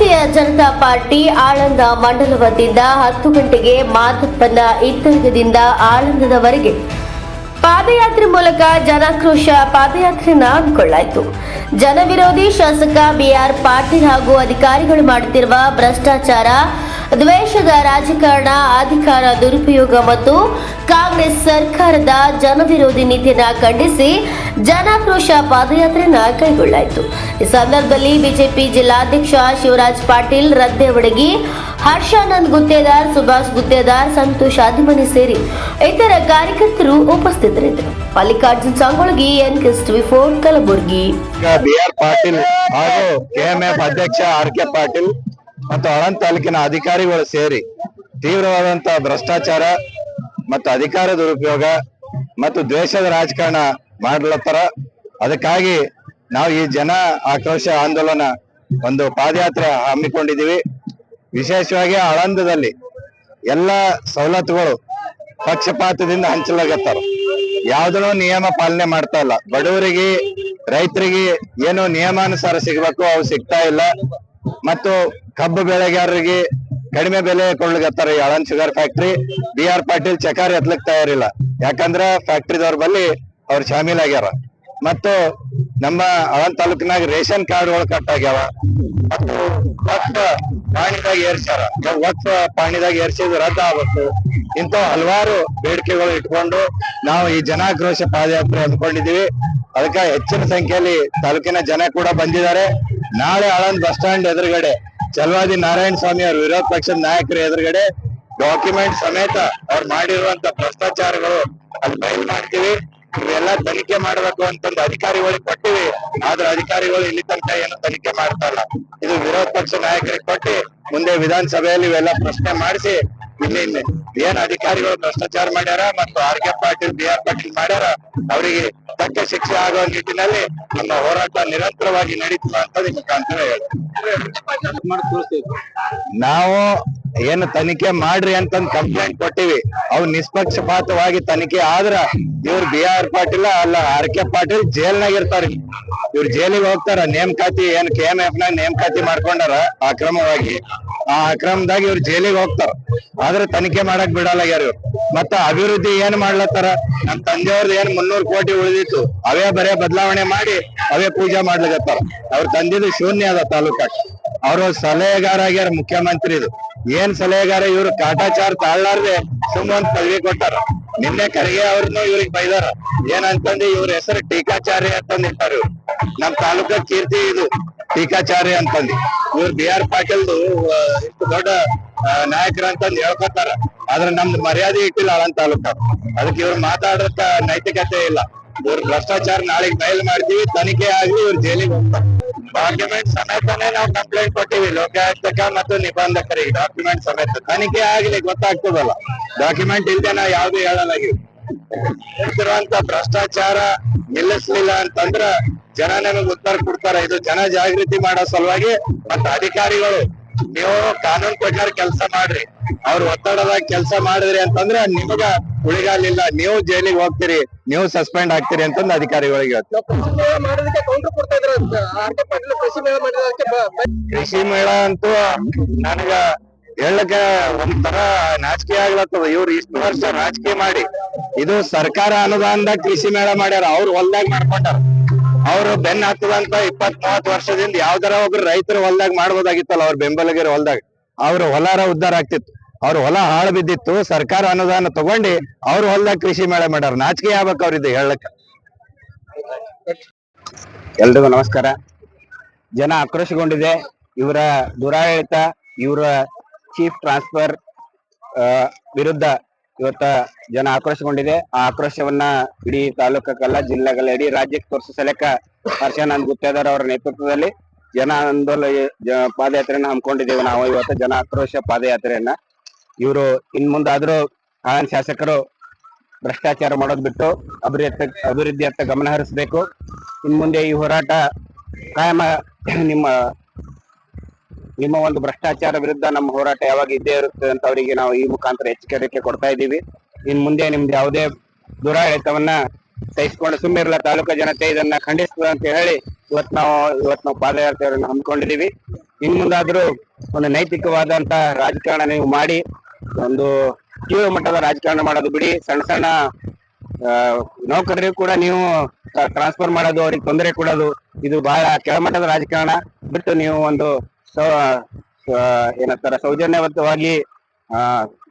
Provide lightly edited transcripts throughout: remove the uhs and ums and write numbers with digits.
ಭಾರತೀಯ ಜನತಾ ಪಾರ್ಟಿ ಆಳಂದ ಮಂಡಲ ವತಿಯಿಂದ 10 ಗಂಟೆಗೆ ಮಾದಪ್ಪನ ಇತ್ತರ್ಗದಿಂದ ಆಳಂದದವರೆಗೆ ಪಾದಯಾತ್ರೆ ಮೂಲಕ ಜನಾಕ್ರೋಶ ಪಾದಯಾತ್ರೆಯನ್ನು ಹಮ್ಮಿಕೊಳ್ಳಲಾಯಿತು. ಜನವಿರೋಧಿ ಶಾಸಕ ಬಿಆರ್ ಪಾಟೀಲ್ ಹಾಗೂ ಅಧಿಕಾರಿಗಳು ಮಾಡುತ್ತಿರುವ ಭ್ರಷ್ಟಾಚಾರ, ದ್ವೇಷದ ರಾಜಕಾರಣ, ಅಧಿಕಾರ ದುರುಪಯೋಗ ಮತ್ತು ಕಾಂಗ್ರೆಸ್ ಸರ್ಕಾರದ ಜನವಿರೋಧಿ ನೀತಿಯನ್ನು ಖಂಡಿಸಿ ಜನಾಕ್ರೋಶ ಪಾದಯಾತ್ರೆಯನ್ನು ಕೈಗೊಳ್ಳಲಾಯಿತು. ಈ ಸಂದರ್ಭದಲ್ಲಿ ಬಿಜೆಪಿ ಜಿಲ್ಲಾಧ್ಯಕ್ಷ ಶಿವರಾಜ್ ಪಾಟೀಲ್, ರದ್ದೇವಡಗಿ, ಹರ್ಷಾನಂದ್ ಗುತ್ತೇದಾರ್, ಸುಭಾಷ್ ಗುತ್ತೇದಾರ್, ಸಂತೋಷ್ ಆದಿಮನಿ ಸೇರಿ ಇತರ ಕಾರ್ಯಕರ್ತರು ಉಪಸ್ಥಿತರಿದ್ದರು. ಮಲ್ಲಿಕಾರ್ಜುನ್ ಸಾಂಗೊಳಗಿ, NK24 ಕಲಬುರಗಿ. ಬಿಆರ್ ಪಾಟೀಲ್ ಹಾಗೂ ಕೆಎಂಎಫ್ ಅಧ್ಯಕ್ಷ ಆರ್.ಕೆ. ಪಾಟೀಲ್ ಮತ್ತು ಆಳಂದ ತಾಲೂಕಿನ ಅಧಿಕಾರಿಗಳು ಸೇರಿ ತೀವ್ರವಾದಂತಹ ಭ್ರಷ್ಟಾಚಾರ ಮತ್ತು ಅಧಿಕಾರ ದುರುಪಯೋಗ ಮತ್ತು ದ್ವೇಷದ ರಾಜಕಾರಣ ಮಾಡ್ಲತ್ತಾರ. ಅದಕ್ಕಾಗಿ ನಾವು ಈ ಜನ ಆಕ್ರೋಶ ಆಂದೋಲನ ಒಂದು ಪಾದಯಾತ್ರೆ ಹಮ್ಮಿಕೊಂಡಿದ್ದೀವಿ. ವಿಶೇಷವಾಗಿ ಆಳಂದದಲ್ಲಿ ಎಲ್ಲ ಸವಲತ್ತುಗಳು ಪಕ್ಷಪಾತದಿಂದ ಹಂಚಲಾಗತ್ತಾರ. ಯಾವ್ದನ್ನೂ ನಿಯಮ ಪಾಲನೆ ಮಾಡ್ತಾ ಇಲ್ಲ. ಬಡವರಿಗೆ, ರೈತರಿಗೆ ಏನೋ ನಿಯಮಾನುಸಾರ ಸಿಗ್ಬೇಕು, ಅವು ಸಿಗ್ತಾ ಇಲ್ಲ. ಮತ್ತು ಕಬ್ಬು ಬೆಳೆಗಾರರಿಗೆ ಕಡಿಮೆ ಬೆಲೆ ಕೊಡ್ಲಿಕತ್ತಾರ. ಈ Aland sugar factory BR Patil ಚಕಾರ ಎತ್ಲಕ್ ತಯಾರಿಲ್ಲ. ಯಾಕಂದ್ರ ಫ್ಯಾಕ್ಟ್ರಿದವ್ರ ಬಲ್ಲಿ ಅವ್ರು ಶಾಮೀಲಾಗ್ಯಾರ. ಮತ್ತು ನಮ್ಮ ಆಳಂದ್ ತಾಲೂಕಿನಾಗ ರೇಷನ್ ಕಾರ್ಡ್ಗಳು ಕಟ್ ಆಗ್ಯಾವ. ಮತ್ತು ವಕ್ಫ ಪಾಣಿದಾಗ ಏರ್ಸ್ಯಾರ. ವಕ್ಫ ಪಾಣಿದಾಗ ಏರ್ಸಿದ್ ರದ್ದು ಆಗ್ಬೇಕು. ಇಂಥ ಹಲವಾರು ಬೇಡಿಕೆಗಳು ಇಟ್ಕೊಂಡು ನಾವು ಈ ಜನಾಕ್ರೋಶ ಪಾದಯಾತ್ರೆ ಹಮ್ಮಿಕೊಂಡಿದ್ದೀವಿ. ಅದಕ್ಕೆ ಹೆಚ್ಚಿನ ಸಂಖ್ಯೆಯಲ್ಲಿ ತಾಲೂಕಿನ ಜನ ಕೂಡ ಬಂದಿದ್ದಾರೆ. ನಾಳೆ ಆಳಂದ್ ಬಸ್ ಸ್ಟ್ಯಾಂಡ್ ಎದುರುಗಡೆ ಚಲವಾದಿ ನಾರಾಯಣ ಸ್ವಾಮಿ ಅವ್ರ ವಿರೋಧ ಪಕ್ಷದ ನಾಯಕರ ಎದುರುಗಡೆ ಡಾಕ್ಯುಮೆಂಟ್ ಸಮೇತ ಅವ್ರು ಮಾಡಿರುವಂತ ಭ್ರಷ್ಟಾಚಾರಗಳು ಅಲ್ಲಿ ಬಯಲು ಮಾಡ್ತೀವಿ. ಇವೆಲ್ಲ ತನಿಖೆ ಮಾಡ್ಬೇಕು ಅಂತಂದು ಅಧಿಕಾರಿಗಳಿಗೆ ಕೊಟ್ಟಿವಿ. ಆದ್ರೆ ಅಧಿಕಾರಿಗಳು ಇಲ್ಲಿ ತನಕ ಏನು ತನಿಖೆ ಮಾಡ್ತಾ ಇಲ್ಲ. ಇದು ವಿರೋಧ ಪಕ್ಷ ನಾಯಕರಿಗೆ ಕೊಟ್ಟು ಮುಂದೆ ವಿಧಾನಸಭೆಯಲ್ಲಿ ಇವೆಲ್ಲ ಪ್ರಶ್ನೆ ಮಾಡಿಸಿ ಇಲ್ಲಿ ಏನ್ ಅಧಿಕಾರಿಗಳು ಭ್ರಷ್ಟಾಚಾರ ಮಾಡ್ಯಾರ ಮತ್ತು ಆರ್.ಕೆ. ಪಾಟೀಲ್, ಬಿಆರ್ ಪಾಟೀಲ್ ಮಾಡ್ಯಾರ ಅವರಿಗೆ ತಕ್ಕ ಶಿಕ್ಷೆ ಆಗುವ ನಿಟ್ಟಿನಲ್ಲಿ ನಮ್ಮ ಹೋರಾಟ ನಿರಂತರವಾಗಿ ನಡೀತದೆ ಅಂತ ಮುಖಾಂತರ ನಾವು ಏನು ತನಿಖೆ ಮಾಡ್ರಿ ಅಂತಂದ್ ಕಂಪ್ಲೇಂಟ್ ಕೊಟ್ಟಿವಿ. ಅವು ನಿಷ್ಪಕ್ಷಪಾತವಾಗಿ ತನಿಖೆ ಆದ್ರ ಇವ್ರು ಬಿಆರ್ ಪಾಟೀಲ್ ಅಲ್ಲ ಆರ್.ಕೆ. ಪಾಟೀಲ್ ಜೈಲ್ನಾಗ ಇರ್ತಾರ. ಇವ್ರು ಜೈಲಿಗೆ ಹೋಗ್ತಾರ. ನೇಮಕಾತಿ ಏನ್ KMF ನಾಗ ನೇಮಕಾತಿ ಮಾಡ್ಕೊಂಡಾರ ಅಕ್ರಮವಾಗಿ. ಆ ಅಕ್ರಮದಾಗ ಇವ್ರು ಜೈಲಿಗೆ ಹೋಗ್ತಾರ. ಆದ್ರೆ ತನಿಖೆ ಮಾಡಕ್ ಬಿಡಲ್ಲಾಗ್ಯಾರ ಇವ್ರು. ಮತ್ತ ಅಭಿವೃದ್ಧಿ ಏನ್ ಮಾಡ್ಲತ್ತಾರ? ನಮ್ ತಂದೆಯವ್ರದ್ದು ಏನ್ 300 ಕೋಟಿ ಉಳಿದಿತ್ತು ಅವೇ ಬರೇ ಬದಲಾವಣೆ ಮಾಡಿ ಅವೇ ಪೂಜೆ ಮಾಡ್ಲಿಕತ್ತಾರ. ಅವ್ರ ತಂದಿದ್ದು ಶೂನ್ಯ ಅದ ತಾಲೂಕಾಗ. ಅವ್ರು ಸಲಹೆಗಾರ ಆಗ್ಯಾರ ಮುಖ್ಯಮಂತ್ರಿದು. ಏನ್ ಸಲಹೆಗಾರ? ಇವ್ರು ಕಾಟಾಚಾರ ತಾಳ್ಲಾರ್ದೆ ಸುಮ್ಮೊಂದ್ ಪದವಿ ಕೊಟ್ಟಾರ. ನಿನ್ನೆ ಖರ್ಗೆ ಅವ್ರನ್ನು ಇವ್ರಿಗೆ ಬೈದಾರ. ಏನಂತಂದ್ರೆ ಇವ್ರ ಹೆಸರು ಟೀಕಾಚಾರ್ಯ ಅಂತಂದ್ ಇಟ್ಟಾರ. ಇವ್ರು ನಮ್ ತಾಲೂಕ ಕೀರ್ತಿ ಇದು ಟೀಕಾಚಾರ್ಯ ಅಂತಂದು. ಇವ್ರು ಬಿಆರ್ ಪಾಟೀಲ್ದು ಇಷ್ಟು ದೊಡ್ಡ ನಾಯಕರ ಅಂತಂದ್ ಹೇಳ್ಕೊತಾರ. ಆದ್ರೆ ನಮ್ದು ಮರ್ಯಾದೆ ಇಟ್ಟಿಲ್ಲ ಆಳಂದ್ ತಾಲೂಕ. ಅದಕ್ಕೆ ಇವ್ರು ಮಾತಾಡೋಕ ನೈತಿಕತೆ ಇಲ್ಲ. ಇವ್ರ ಭ್ರಷ್ಟಾಚಾರ ನಾಳೆಗೆ ಬಯಲು ಮಾಡ್ತೀವಿ. ತನಿಖೆ ಆಗ್ಲಿ, ಇವ್ರು ಜೈಲಿಗೆ ಹೋಗ್ತಾರೆ. ಡಾಕ್ಯುಮೆಂಟ್ ಸಮೇತನೇ ನಾವು ಕಂಪ್ಲೇಂಟ್ ಕೊಟ್ಟಿವಿ ಲೋಕಾಯುಕ್ತಕ ಮತ್ತು ನಿಬಂಧಕರಿಗೆ. ಡಾಕ್ಯುಮೆಂಟ್ ಸಮೇತ ತನಿಖೆ ಆಗ್ಲಿ, ಗೊತ್ತಾಗ್ತದಲ್ಲ. ಡಾಕ್ಯುಮೆಂಟ್ ಇಲ್ದೆ ನಾವು ಯಾವ್ದು ಹೇಳಲಾಗಿವಿ. ಹೇಳ್ತಿರುವಂತ ಭ್ರಷ್ಟಾಚಾರ ನಿಲ್ಲಿಸ್ಲಿಲ್ಲ ಅಂತಂದ್ರ ಜನ ನಮಗ್ ಉತ್ತರ ಕೊಡ್ತಾರ. ಇದು ಜನ ಜಾಗೃತಿ ಮಾಡೋ ಸಲುವಾಗಿ ಮತ್ತ ಅಧಿಕಾರಿಗಳು ನೀವು ಕಾನೂನು ಪ್ರಕಾರ ಕೆಲಸ ಮಾಡ್ರಿ. ಅವ್ರು ಒತ್ತಡದಾಗ ಕೆಲಸ ಮಾಡಿದ್ರಿ ಅಂತಂದ್ರೆ ನಿಮಗ ಉಳಿಗಾಲಿಲ್ಲ. ನೀವು ಜೈಲಿಗೆ ಹೋಗ್ತೀರಿ, ನೀವು ಸಸ್ಪೆಂಡ್ ಆಗ್ತೀರಿ ಅಂತಂದು ಅಧಿಕಾರಿಗಳಿಗೆ ಕೃಷಿ ಮೇಳ ಅಂತೂ ನನಗ ಹೇಳಕ್ಕೆ ಒಂಥರ ನಾಚಿಕೆ ಆಗ್ಲತ್ತದ. ಇವ್ರು ಇಷ್ಟು ವರ್ಷ ರಾಜಕೀಯ ಮಾಡಿ ಇದು ಸರ್ಕಾರ ಅನುದಾನದಾಗ ಕೃಷಿ ಮೇಳ ಮಾಡ್ಯಾರ. ಅವ್ರು ಹೊಲ್ದಾಗ ಮಾಡ್ಕೊಂಡಾರ. ಅವ್ರು ಬೆನ್ನ ಹತ್ತದಂತ 20-30 ವರ್ಷದಿಂದ ಯಾವ್ದಾರ ಒಬ್ರು ರೈತರು ಹೊಲ್ದಾಗ ಮಾಡ್ಬೋದಾಗಿತ್ತಲ್ಲ. ಅವ್ರ ಬೆಂಬಲಿಗರ ಹೊಲ್ದಾಗ ಅವ್ರ ಹೊಲಾರ ಉದ್ಧಾರ ಆಗ್ತಿತ್ತು. ಅವ್ರ ಹೊಲ ಹಾಳು ಬಿದ್ದಿತ್ತು. ಸರ್ಕಾರ ಅನುದಾನ ತಗೊಂಡು ಅವ್ರ ಹೊಲ್ದಾಗ ಕೃಷಿ ಮೇಳ ಮಾಡ್ಯಾರ. ನಾಚಿಕೆ ಆಗ್ಬೇಕು ಅವ್ರಿದ್ದು ಹೇಳಕ್ಕ. ಎಲ್ರಿಗೂ ನಮಸ್ಕಾರ. ಜನ ಆಕ್ರೋಶಗೊಂಡಿದೆ. ಇವರ ದುರಾಡಳಿತ, ಇವರ ಚೀಫ್ ಟ್ರಾನ್ಸ್ಫರ್ ವಿರುದ್ಧ ಇವತ್ತ ಜನ ಆಕ್ರೋಶಗೊಂಡಿದೆ. ಆ ಆಕ್ರೋಶವನ್ನ ಇಡೀ ತಾಲೂಕಲ್ಲ, ಜಿಲ್ಲೆಗಳ, ಇಡೀ ರಾಜ್ಯಕ್ಕೆ ತೋರಿಸೋ ಸಲಕ ಹರ್ಷಾನಂದ್ ಗುತ್ತೇದಾರ್ ಅವರ ನೇತೃತ್ವದಲ್ಲಿ ಜನ ಆಂದೋಲನ ಪಾದಯಾತ್ರೆಯನ್ನ ಹಮ್ಮಿಕೊಂಡಿದ್ದೇವೆ ನಾವು ಇವತ್ತು. ಜನ ಆಕ್ರೋಶ ಪಾದಯಾತ್ರೆಯನ್ನ ಇವರು ಇನ್ ಮುಂದಾದ್ರೂ ಹಾಳನ್ ಶಾಸಕರು ಭ್ರಷ್ಟಾಚಾರ ಮಾಡೋದ್ ಬಿಟ್ಟು ಅಭಿವೃದ್ಧಿಯತ್ತ ಗಮನ ಹರಿಸಬೇಕು. ಇನ್ ಮುಂದೆ ಈ ಹೋರಾಟ ಕಾಯಮ ನಿಮ್ಮ ಒಂದು ಭ್ರಷ್ಟಾಚಾರ ವಿರುದ್ಧ ನಮ್ಮ ಹೋರಾಟ ಯಾವಾಗ ಇದ್ದೇ ಇರುತ್ತೆ ಅಂತ ಅವರಿಗೆ ನಾವು ಈ ಮುಖಾಂತರ ಎಚ್ಚರಿಕೆ ಕೊಡ್ತಾ ಇದ್ದೀವಿ. ಇನ್ ಮುಂದೆ ನಿಮ್ದು ಯಾವುದೇ ದುರಾಡಳಿತವನ್ನ ಸಹಿಸಿಕೊಂಡು ಸುಮ್ಮಿರಲ್ಲ ತಾಲೂಕು ಜನತೆ ಇದನ್ನ ಖಂಡಿಸ್ತದೆ ಅಂತ ಹೇಳಿ ಇವತ್ತು ನಾವು ಪಾದಯಾತ್ರೆಯನ್ನು ಹಮ್ಮಿಕೊಂಡಿದ್ದೀವಿ. ಇನ್ ಮುಂದಾದ್ರೂ ಒಂದು ನೈತಿಕವಾದಂತ ರಾಜಕಾರಣ ನೀವು ಮಾಡಿ, ಒಂದು ತೀವ್ರ ಮಟ್ಟದ ರಾಜಕಾರಣ ಮಾಡೋದು ಬಿಡಿ. ಸಣ್ಣ ಸಣ್ಣ ನೌಕರರಿಗೂ ಕೂಡ ನೀವು ಟ್ರಾನ್ಸ್ಫರ್ ಮಾಡೋದು, ಅವ್ರಿಗೆ ತೊಂದರೆ ಕೊಡೋದು, ಇದು ಬಹಳ ಕೆಳಮಟ್ಟದ ರಾಜಕಾರಣ ಬಿಟ್ಟು ನೀವು ಒಂದು ಏನಂತಾರ ಸೌಜನ್ಯವಂತವಾಗಿ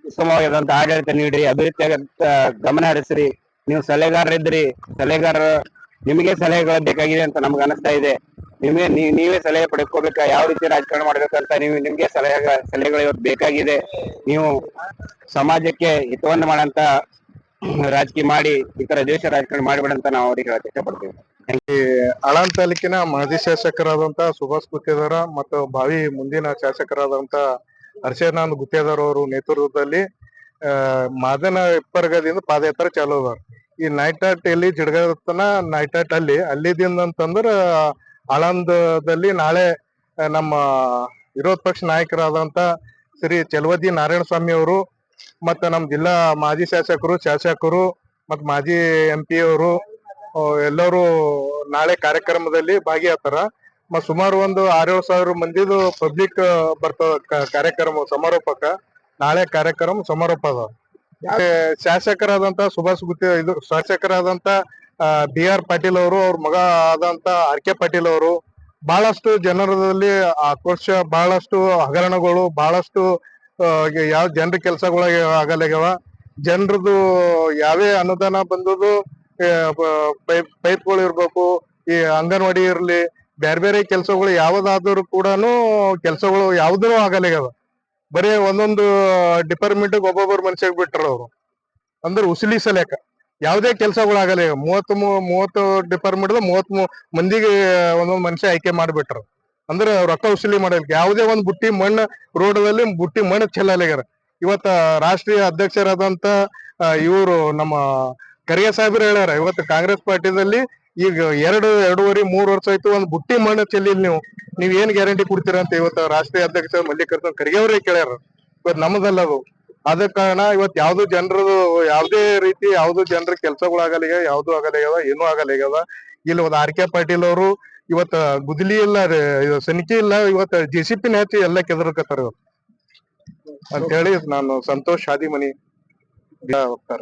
ಉತ್ತಮವಾದಂತ ಆಡಳಿತ ನೀಡ್ರಿ, ಅಭಿವೃದ್ಧಿ ಗಮನ ಹರಿಸ್ರಿ. ನೀವು ಸಲಹೆಗಾರರಿದ್ರಿ, ನಿಮಗೆ ಸಲಹೆಗಳು ಬೇಕಾಗಿದೆ ಅಂತ ನಮ್ಗೆ ಅನಿಸ್ತಾ ಇದೆ. ನೀವೇ ಸಲಹೆ ಪಡ್ಕೋಬೇಕಾ, ಯಾವ ರೀತಿ ರಾಜಕಾರಣ ಮಾಡ್ಬೇಕಂತ ನಿಮ್ಗೆ ಸಲಹೆಗಳು ಇವತ್ತು ಬೇಕಾಗಿದೆ. ನೀವು ಸಮಾಜಕ್ಕೆ ಹಿತವನ್ನು ಮಾಡಂತ ರಾಜಕೀಯ ಮಾಡಿ, ಈ ತರ ದೇಶ ರಾಜಕಾರಣ ಮಾಡಿಬಿಡಂತ ನಾವು ಅವ್ರಿಗೆ ಹೇಳಕ್ ಇಷ್ಟಪಡ್ತೀವಿ. ಈ ಆಳಂದ ತಾಲೂಕಿನ ಮಾಜಿ ಶಾಸಕರಾದಂತ ಸುಭಾಷ್ ಗುತ್ತೇದಾರ ಮತ್ತು ಭಾವಿ ಮುಂದಿನ ಶಾಸಕರಾದಂತ ಹರ್ಷಾನಂದ್ ಗುತ್ತೇದಾರ್ ಅವರು ನೇತೃತ್ವದಲ್ಲಿ ಮಾದನ ಇಪ್ಪರ್ಗದಿಂದ ಪಾದಯಾತ್ರೆ ಚಾಲೂ ಅದಾರ. ಈ ನೈಟಾಟ್ ಎಲ್ಲಿ ಜಿಡ್ಗತನ ನೈಟಾಟ್ ಅಲ್ಲಿದಿಂದ ಅಂತಂದ್ರ ಆಳಂದದಲ್ಲಿ ನಾಳೆ ನಮ್ಮ ವಿರೋಧ ಪಕ್ಷ ನಾಯಕರಾದಂತ ಶ್ರೀ ಚಲವದಿ ನಾರಾಯಣ ಸ್ವಾಮಿ ಅವರು ಮತ್ತ ನಮ್ಮ ಜಿಲ್ಲಾ ಮಾಜಿ ಶಾಸಕರು ಮತ್ ಮಾಜಿ MP ಅವರು ಎಲ್ಲರೂ ನಾಳೆ ಕಾರ್ಯಕ್ರಮದಲ್ಲಿ ಭಾಗಿಯಾಗ್ತಾರ. ಮತ್ ಸುಮಾರು ಒಂದು 6-7 ಸಾವಿರ ಮಂದಿದು ಪಬ್ಲಿಕ್ ಬರ್ತದ ಕಾರ್ಯಕ್ರಮ ಸಮಾರೋಪಕ್ಕ. ನಾಳೆ ಕಾರ್ಯಕ್ರಮ ಸಮಾರೋಪ ಅದ. ಶಾಸಕರಾದಂತ ಸುಭಾಷ್ ಶಾಸಕರಾದಂತ BR ಪಾಟೀಲ್ ಅವರು, ಅವ್ರ ಮಗ ಆದಂತ RK ಪಾಟೀಲ್ ಅವರು ಬಹಳಷ್ಟು ಜನರಲ್ಲಿ ಆಕ್ರೋಶ, ಬಹಳಷ್ಟು ಹಗರಣಗಳು, ಬಹಳಷ್ಟು ಯಾವ ಜನರ ಕೆಲ್ಸಗಳ ಆಗಲ್ಲಾಗ್ಯಾವ. ಜನರದು ಯಾವೇ ಅನುದಾನ ಬಂದದು ಪೈಪ್ಗಳು ಇರ್ಬೇಕು, ಈ ಅಂಗನವಾಡಿ ಇರ್ಲಿ, ಬೇರೆ ಕೆಲ್ಸಗಳು ಯಾವ್ದಾದ್ರು ಕೂಡನು ಕೆಲ್ಸಗಳು ಯಾವ್ದೂ ಆಗಲ್ಲಾಗ್ಯಾವ. ಬರೀ ಒಂದೊಂದು ಡಿಪಾರ್ಟ್ಮೆಂಟ್ ಒಬ್ಬೊಬ್ಬರು ಮನುಷ್ಯಗ್ ಬಿಟ್ರ ಅವ್ರು. ಅಂದ್ರೆ ಉಸಿಲಿ ಸಲೇಕ ಯಾವ್ದೇ ಕೆಲ್ಸಗಳು ಆಗಲ್ಲ. 30 ಡಿಪಾರ್ಟ್ಮೆಂಟ್ 30 ಮಂದಿಗೆ ಒಂದೊಂದ್ ಮನುಷ್ಯ ಆಯ್ಕೆ ಮಾಡ್ಬಿಟ್ರ. ಅಂದ್ರೆ ರೊಕ್ಕ ಉಸಿಲಿ ಮಾಡಲಿಕ್ಕೆ ಯಾವುದೇ ಒಂದ್ ಬುಟ್ಟಿ ಮಣ್ಣು ರೋಡದಲ್ಲಿ ಬುಟ್ಟಿ ಮಣ್ಣು ಚೆಲ್ಲಲಾಗ್ಯಾರ. ಇವತ್ತ ರಾಷ್ಟ್ರೀಯ ಅಧ್ಯಕ್ಷರಾದಂತ ಇವರು ನಮ್ಮ ಖರ್ಗೆ ಸಾಹೇಬ್ರು ಹೇಳ್ಯಾರ, ಇವತ್ತು ಕಾಂಗ್ರೆಸ್ ಪಾರ್ಟಿದಲ್ಲಿ ಈಗ 2.5-3 ವರ್ಷ ಆಯ್ತು ಒಂದ್ ಬುಟ್ಟಿ ಮಣ್ಣು ಚೆಲ್ಲಿಲ್ಲ. ನೀವ್ ಏನ್ ಗ್ಯಾರಂಟಿ ಕೊಡ್ತೀರಾ ಅಂತ ಇವತ್ತು ರಾಷ್ಟ್ರೀಯ ಅಧ್ಯಕ್ಷ ಮಲ್ಲಿಕಾರ್ಜುನ್ ಖರ್ಗೆ ಅವರೇ ಕೇಳ್ಯಾರ. ಇವತ್ತು ನಮ್ಮದಲ್ಲ ಅದು. ಆದ ಕಾರಣ ಇವತ್ತು ಯಾವ್ದು ಜನರದು ಯಾವ್ದೇ ರೀತಿ ಯಾವ್ದು ಜನರ ಕೆಲ್ಸಗಳಾಗಲ್ಲ, ಯಾವ್ದು ಆಗಲ್ಲ, ಏನೂ ಆಗಲ್ಲ. ಇಲ್ಲಿ ಒಂದು RK ಪಾಟೀಲ್ ಅವರು ಇವತ್ತ ಗುದ್ಲಿ ಇಲ್ಲ, ಸನಿಕೆ ಇಲ್ಲ, ಇವತ್ತು JCP ಹಚ್ಚಿ ಎಲ್ಲ ಕೆದರ್ಕತ್ತಾರ ಅಂತ ಹೇಳಿ ನಾನು ಸಂತೋಷ್ ಹಾದಿಮನಿ ಹೋಗ್ತಾರ.